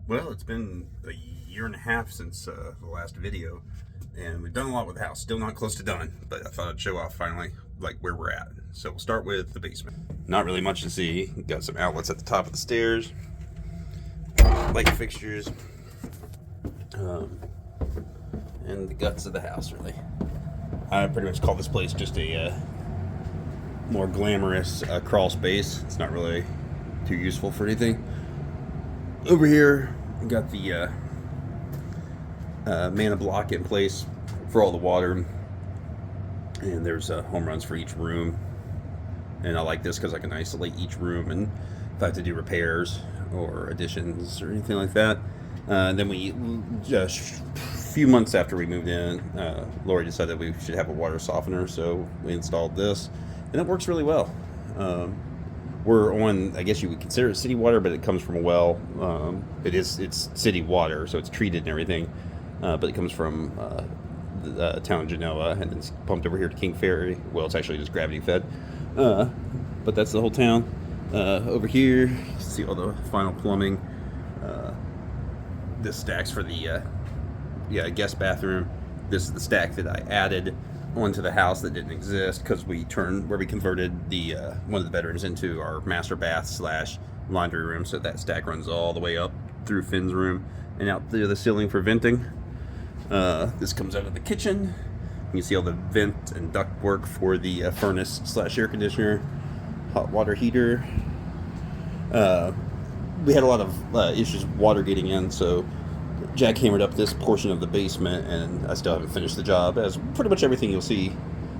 Well, it's been a year and a half since the last video, and we've done a lot with the house. Still not close to done, but I thought I'd show off finally like where we're at. So we'll start with the basement. Not really much to see. Got some outlets at the top of the stairs, light fixtures, and the guts of the house. Really, I pretty much call this place just a more glamorous crawl space. It's not really too useful for anything. Over here, we got the mana block in place for all the water, and there's home runs for each room. And I like this because I can isolate each room, and if I have to do repairs or additions or anything like that. Then we just a few months after we moved in, Lori decided we should have a water softener, so we installed this, and it works really well. We're on, I guess you would consider it city water, but it comes from a well. It's city water, so it's treated and everything, but it comes from the town of Genoa, and it's pumped over here to King Ferry. Well, it's actually just gravity fed, but that's the whole town. Over here, you can see all the final plumbing. This stack's for the guest bathroom. This is the stack that I added onto the house that didn't exist because we converted the one of the bedrooms into our master bath slash laundry room. So that stack runs all the way up through Finn's room and out through the ceiling for venting. This comes out of the kitchen. You can see all the vent and duct work for the furnace slash air conditioner, hot water heater. We had a lot of issues with water getting in, so Jack hammered up this portion of the basement, and I still haven't finished the job, as pretty much everything you'll see.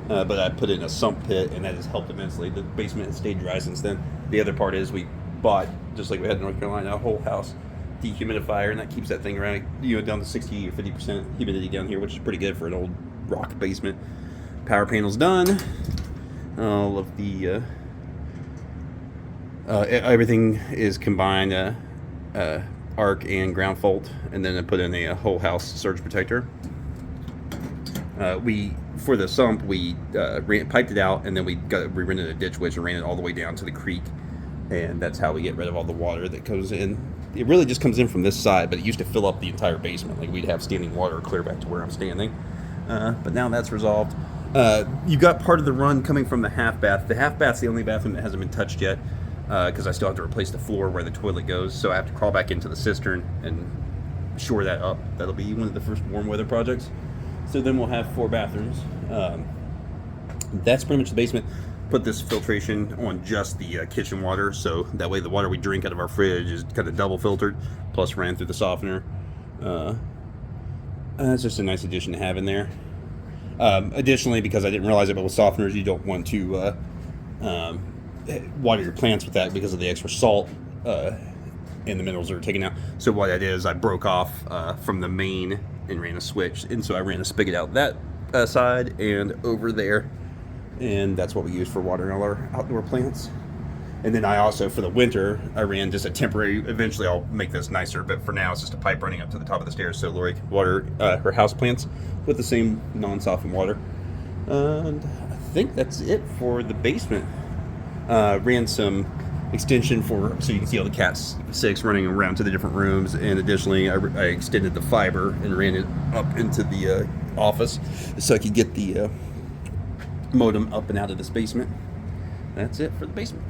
But I put in a sump pit, and that has helped immensely. The basement has stayed dry since then. The other part is we bought, just like we had in North Carolina, a whole house dehumidifier, and that keeps that thing around, down to 60 or 50% humidity down here, which is pretty good for an old rock basement. Power panel's done. All of the everything is combined. Arc and ground fault, and then I put in a whole house surge protector. For the sump, we piped it out, and then we rented a ditch witch and ran it all the way down to the creek, and that's how we get rid of all the water that goes in. It really just comes in from this side, but it used to fill up the entire basement. Like, we'd have standing water clear back to where I'm standing, but now that's resolved. You got part of the run coming from the half bath. The half bath's the only bathroom that hasn't been touched yet, because I still have to replace the floor where the toilet goes, so I have to crawl back into the cistern and shore that up. That'll be one of the first warm weather projects. So then we'll have 4 bathrooms. That's pretty much the basement. Put this filtration on just the kitchen water, so that way the water we drink out of our fridge is kind of double filtered, plus ran through the softener. That's just a nice addition to have in there. Additionally, because I didn't realize it, but with softeners you don't want to water your plants with that because of the extra salt and the minerals that are taken out. So what I did is I broke off from the main and ran a switch, and so I ran a spigot out that side and over there, and that's what we use for watering all our outdoor plants. And then I also, for the winter, I ran just a temporary, eventually I'll make this nicer, but for now it's just a pipe running up to the top of the stairs so Lori can water her house plants with the same non-softened water. And I think that's it for the basement. Ran some extension so you can see all the Cat 6 running around to the different rooms, and additionally I extended the fiber and ran it up into the office so I could get the modem up and out of this basement. That's it for the basement.